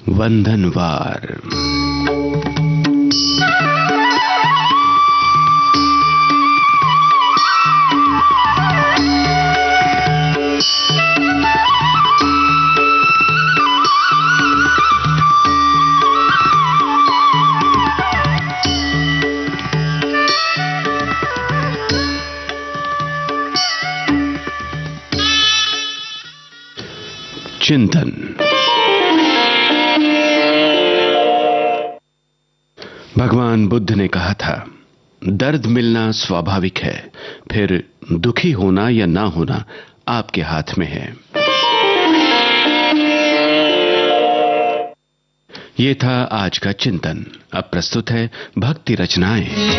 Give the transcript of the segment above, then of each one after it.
वंदनवार। चिंतन। भगवान बुद्ध ने कहा था, दर्द मिलना स्वाभाविक है, फिर दुखी होना या ना होना आपके हाथ में है। ये था आज का चिंतन। अब प्रस्तुत है भक्ति रचनाएं।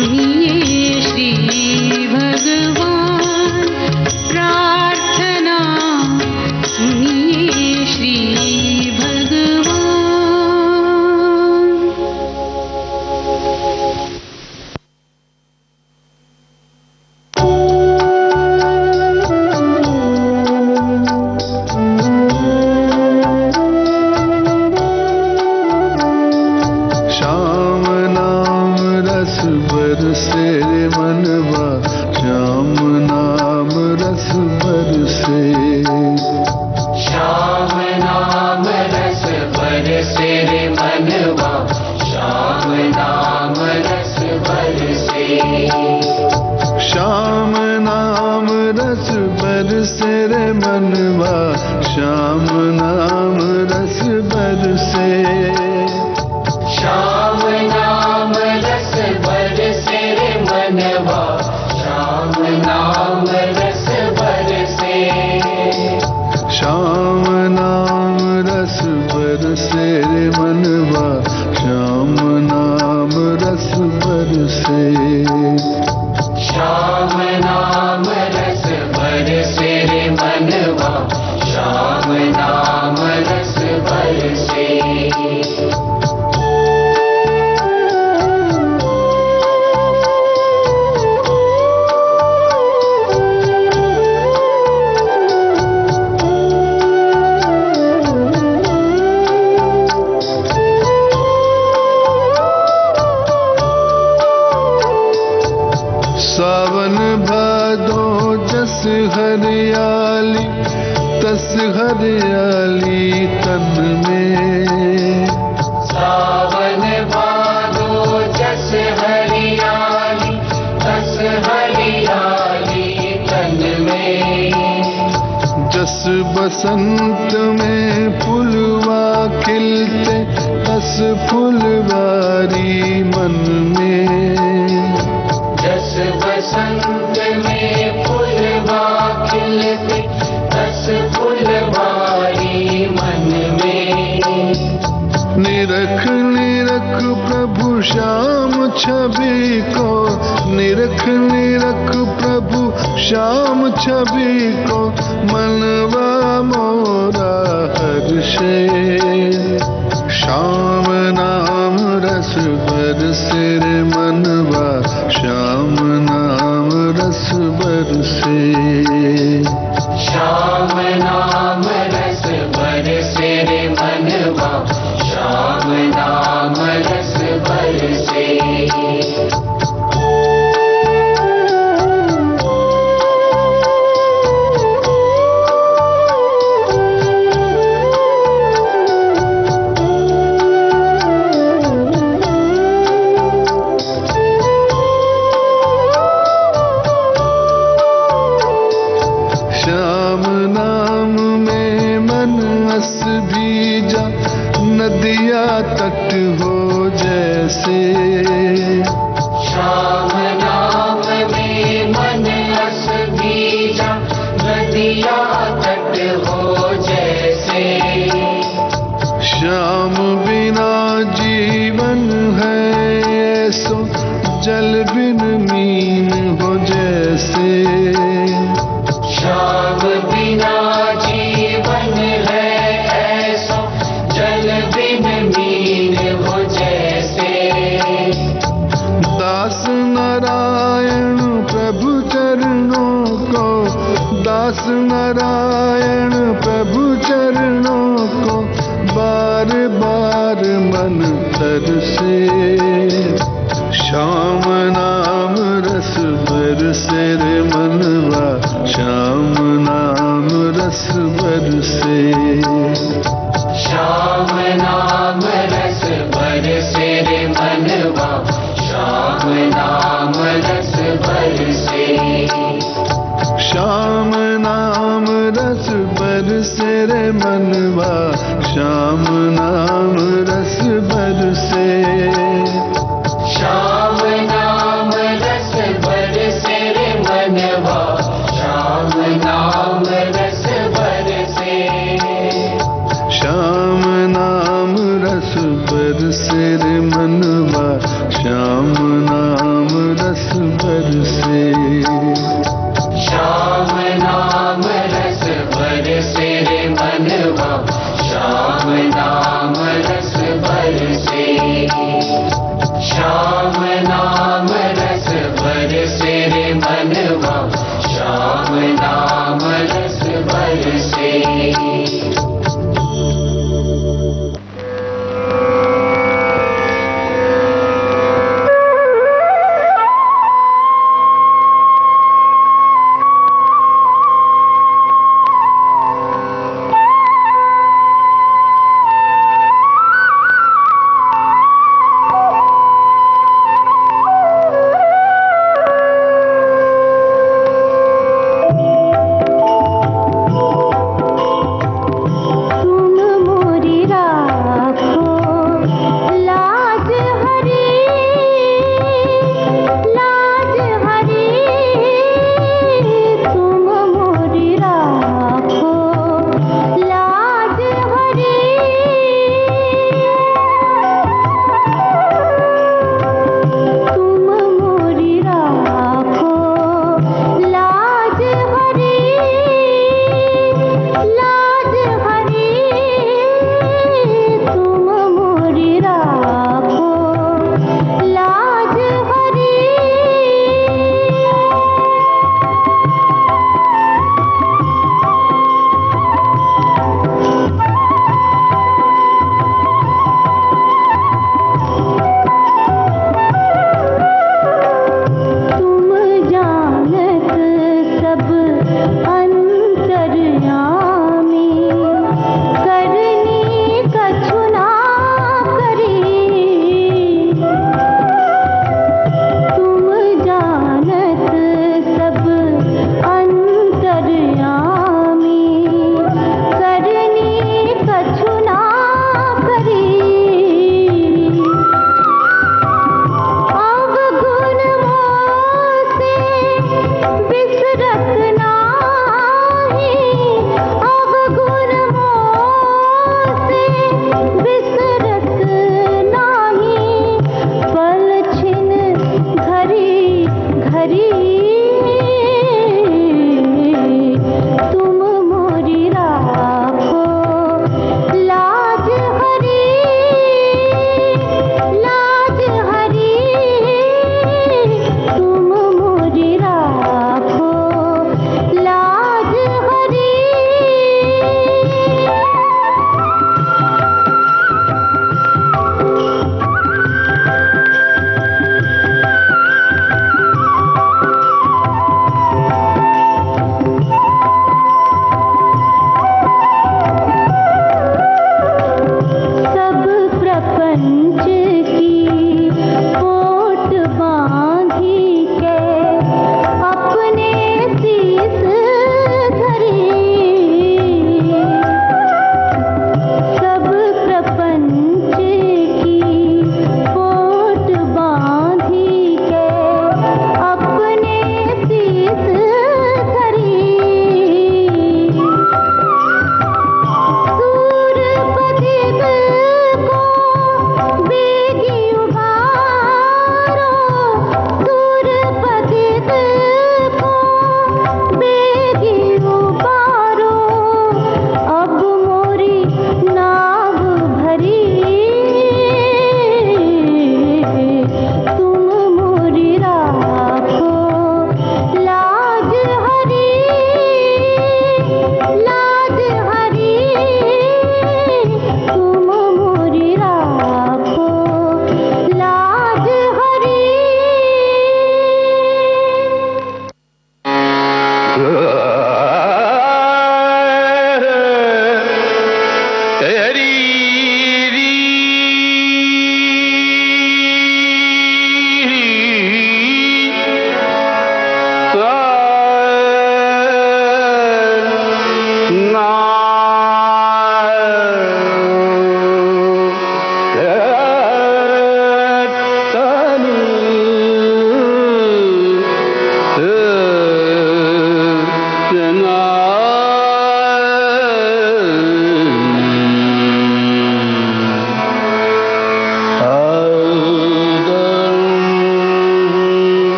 सुनिए श्री भगवान प्रार्थना, सुनिए श्री भगवान। श्याम नाम रस बरसे रे मनवा, श्याम नाम रस बरसे। श्याम नाम रस बरसे रे मनवा, श्याम नाम रस बरसे। श्याम नाम रस बरसे रे मनवा, श्याम नाम रस बरसे। श्याम नाम रस बरसे रे मनवा, श्याम नाम रस बरसे। श्याम नाम रस बरसे रे मनवा, श्याम नाम रस बरसे। श्याम नाम रस बरसे रे मनवा, श्याम नाम रस बरसे। सावन भादो जस हरियाली, तस हरियाली तन में। सावन भादो जस हरियाली, तस हरियाली तन में। जस बसंत में फुलवा खिलते, तस फुलवारी मन में। जस बसंत में फुलवा खिलते, तस फुलवारी मन में। निरख निरख प्रभु श्याम छवि को, निरख निरख प्रभु श्याम छवि को, मनवा मोरा हर्षे। श्याम नाम रस बरसे रे मनवा, श्याम नाम रस बरसे। श्याम नाम रस बरसे रे मनवा, श्याम नाम रस बरसे। श्याम नाम में मन अस भीजा, नदिया तट हो जैसे। श्याम नाम में मन अस भीजा, नदिया तट हो जैसे। श्याम बिना जीवन है सो, जल बिन मीन हो जैसे। श्याम बिना जीवन है ऐसो, जल बिन मीन हो जैसे। दास नारायण प्रभु चरणों को, दास नारायण प्रभु चरणों को, बार बार मन तरसे। श्याम नाम रस बरसे रे मनवा, श्याम नाम रस बरसे। श्याम नाम रस बरसे रे मनवा, श्याम नाम रस बरसे। श्याम नाम रस बरसे रे मनवा, श्याम नाम रस बरसे। श्याम नाम रस बरसे रे मनवा, श्याम नाम रस बरसे। श्याम नाम रस बरसे रे मनवा, श्याम नाम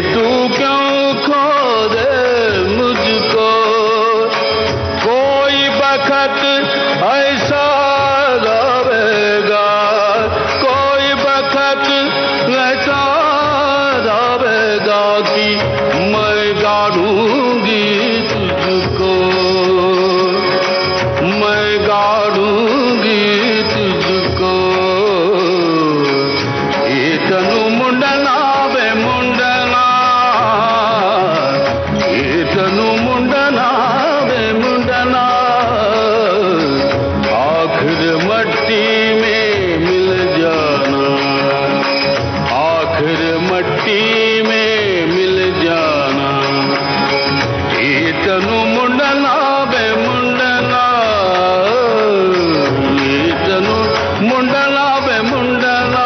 तू क्यों खो दे मुझको, कोई बखत ऐसा आवेगा, कोई बखत ऐसा आवेगा कि मैं गाड़ूंगी तुझको, मैं गाड़ूंगी तुझको। ये तनु मुंडना वे मुंडना, ये तनु मुंडना वे मुंडना, आखिर मट्टी में मिल जाना, आखिर मट्टी में मिल जाना। ये तनु मुंडना वे मुंडना, ये तनु मुंडना वे मुंडना।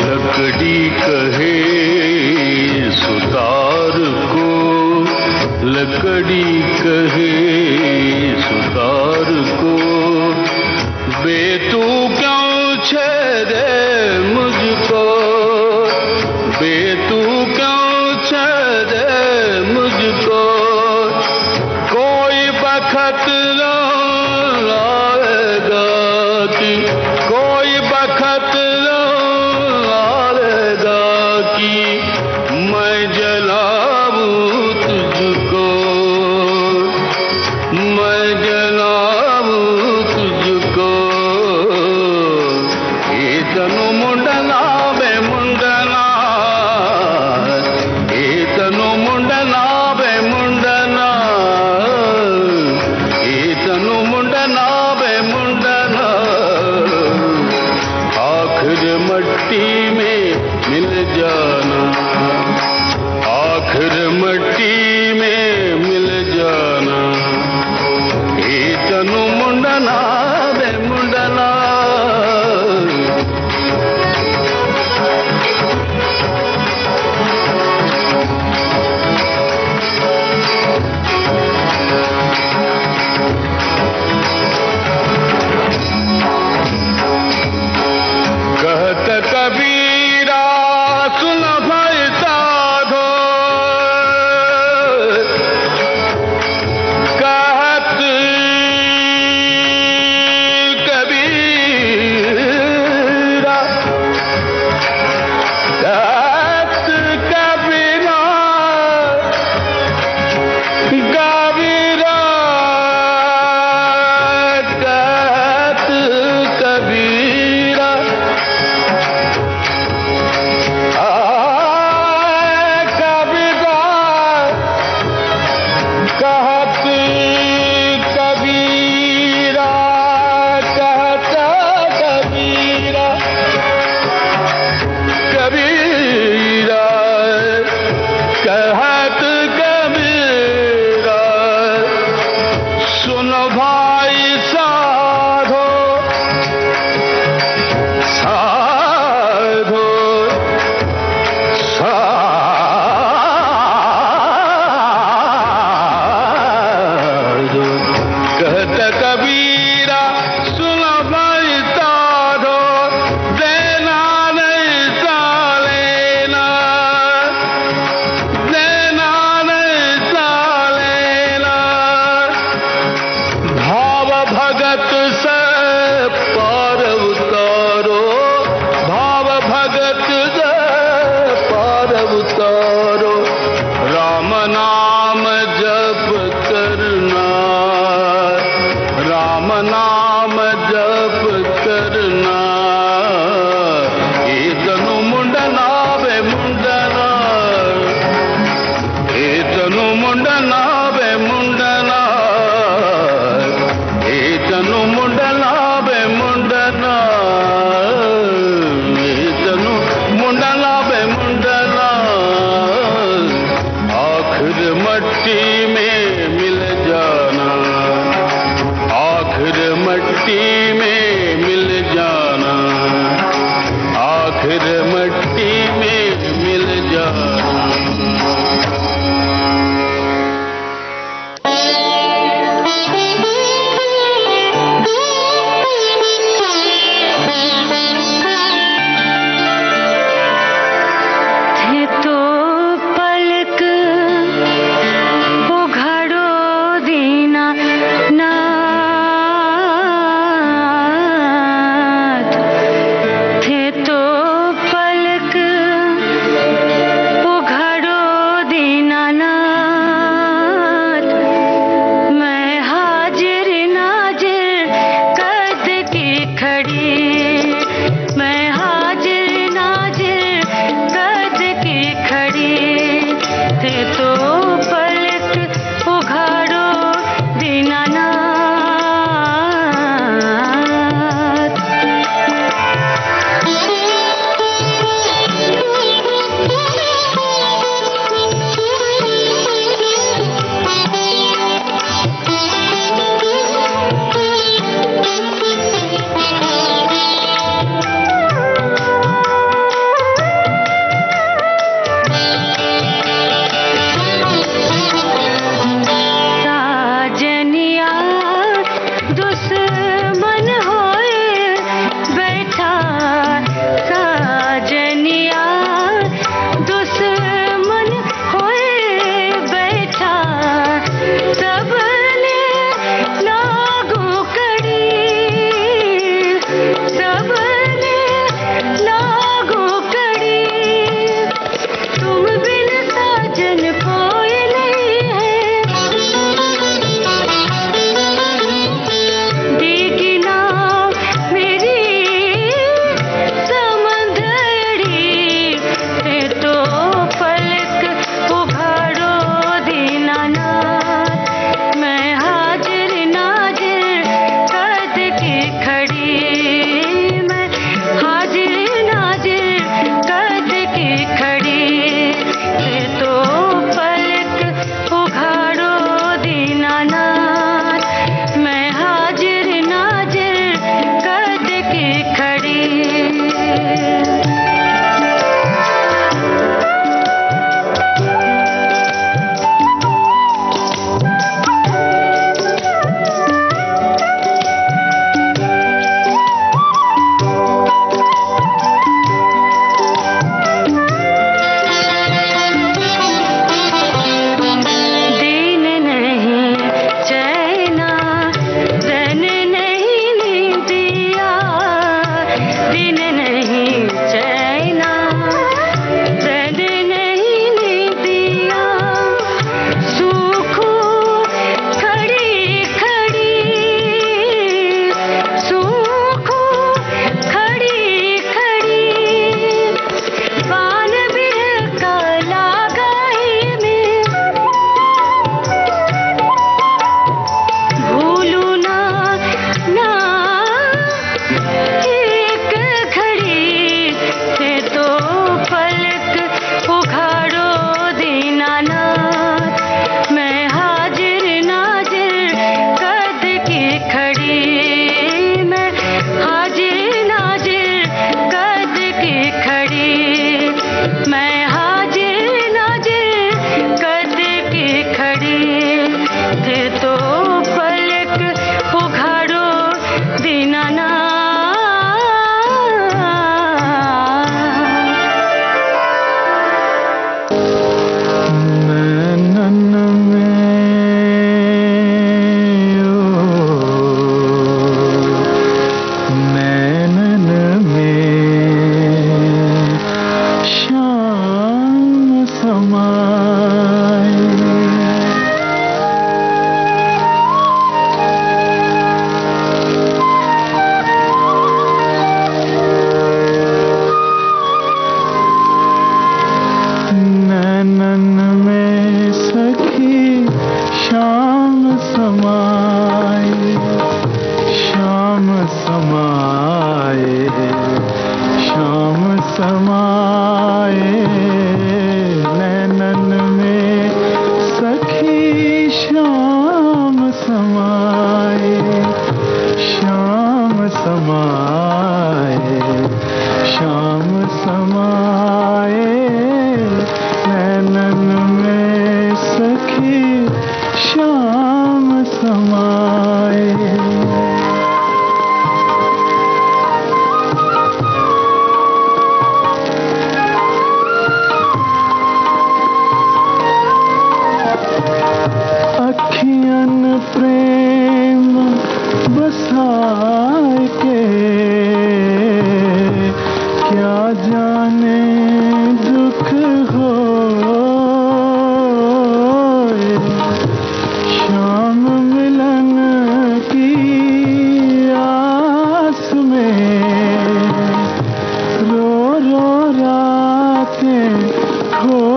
लकड़ी कहे सुतार को, लकड़ी कहे सुतार को, बे तू क्यों छेदे मुझको, बे तू क्यों छेदे मुझको। कोई बखत आएगा कि, कोई बखत आएगा कि मैं जलाऊं तुझको, थे तो पलक उघाड़ो दीनानाथ। साजनिया दुश्मन होए बैठा, साजनिया दुश्मन होए बैठा, सबने लागू कड़ी, सबने लागू कड़ी। तुम बिन साजन कोई नहीं है, दीगिना मेरी समंदड़ी। है तो पलक उघाड़ो दीनानाथ, मैं हाजिर नाजिर कद की खड़ी, मैं हाजिर नाजिर कद की खड़ी। है तो पलक उघाड़ो दीनानाथ, मैं हाजिर नाजिर कद की खड़ी। दीन नहीं चैना, दन नहीं नींदिया, दीन नहीं चैना, दन नहीं नींदिया। सूखो खड़ी खड़ी, सूखो खड़ी खड़ी। पान बिरह का लगाई में, भूलू ना ना एक घड़ी। है तो पलक उघाड़ो दीनानाथ, मैं हाजिर नाजिर कद की खड़ी, मैं हाजिर नाजिर कद की खड़ी, मैं हाजिर नाजिर कद की खड़ी। थे तो पलक उघाड़ो दीनानाथ। नैनन में नैनन में श्याम समाए, नैनन में सखी श्याम समाए, श्याम समाए, श्याम समाए। नैनन में सखी श्याम समाए, श्याम समाए, श्याम समाए। नैनन में सखी श्याम समाए। अखियन प्रेम बसाए के, क्या जाने दुख हो। श्याम मिलन की आस में रो रो रातें खोए।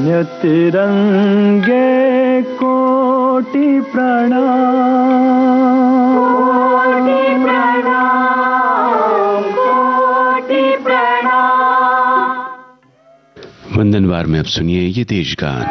पुण्य तिरंगे कोटि प्रणाम, कोटि प्रणाम, कोटि प्रणाम। वंदनवार में अब सुनिए ये देशगान।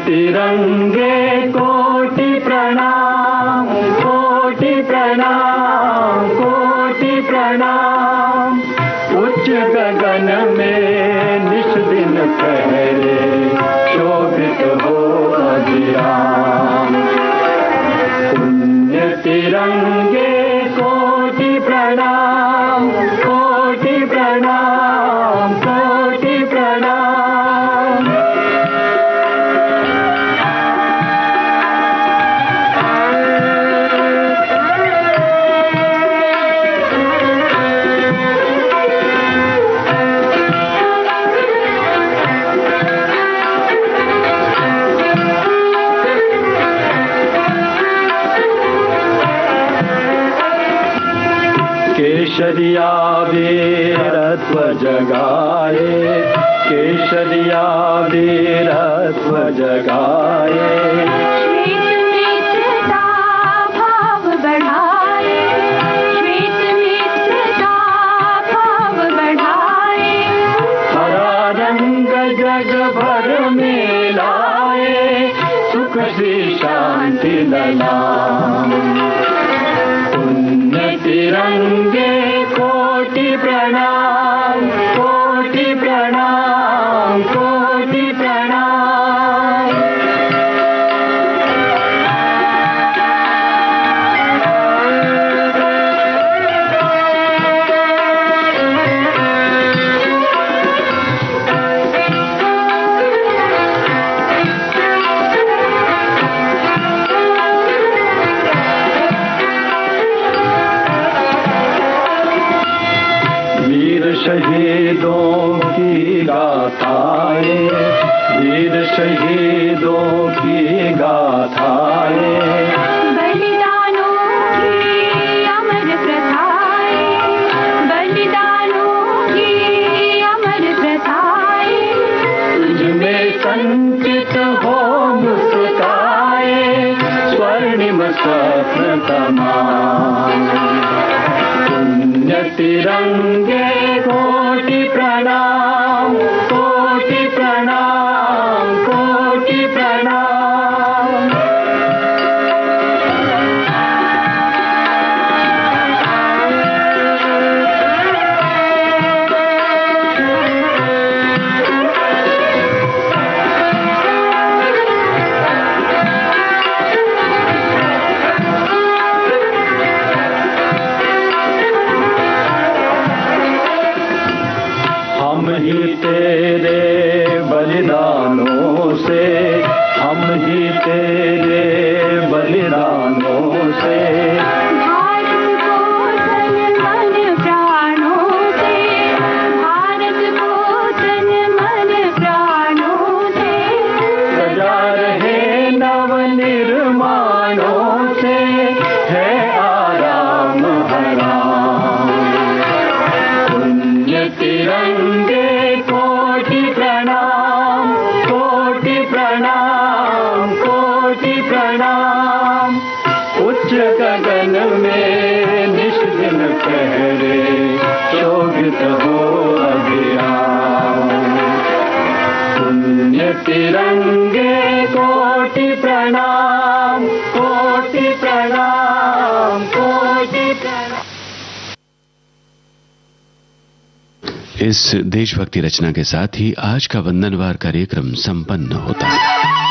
तिरंगे कोटि प्रणाम, कोटि प्रणाम, कोटि प्रणाम। उच्च गगन में निश दिन पहरे शोभित हो अभिराम। पुण्य तिरंगे कोटि प्रणाम, कोटि प्रणाम, कोटि प्रणाम। केशरिया वीरत्व जगाए, केशरिया वीरत्व जगाए। श्वेत मित्रता भाव बढ़ाए, श्वेत मित्रता भाव बढ़ाए। हरा रंग जग भर में लाए, सुख से शांति ललाम। पुण्य तिरंगे कोटि प्रणाम, कोटि प्रणाम, कोटि प्रणाम। वीर शहीदों की गाथाएं, वीर शहीदों की गाथाएं। बलिदानों की अमर प्रथाएं, बलिदानों की अमर प्रथाएं। तुझ में संचित हो मुस्काए, स्वर्णिम स्वप्न तमाम। पुण्य तिरंगे कोटि प्रणाम, कोटि प्रणाम, कोटि प्रणाम। हम ही तेरे बलिदानों से, हम ही तेरे बलिदानों से। भारत को तन मन प्राणों से, भारत को तन मन प्राणों से। सजा रहे नव निर्माणों से, है आराम हराम। पुण्य तिरंगे कोटि प्रणाम, कोटि प्रणाम, कोटि प्रणाम। उच्च गगन में निश दिन पहरे शोभित हो अभिराम। पुण्य तिरंगे कोटि प्रणाम, कोटि प्रणाम, कोटि प्रणाम। इस देशभक्ति रचना के साथ ही आज का वंदनवार कार्यक्रम संपन्न होता है।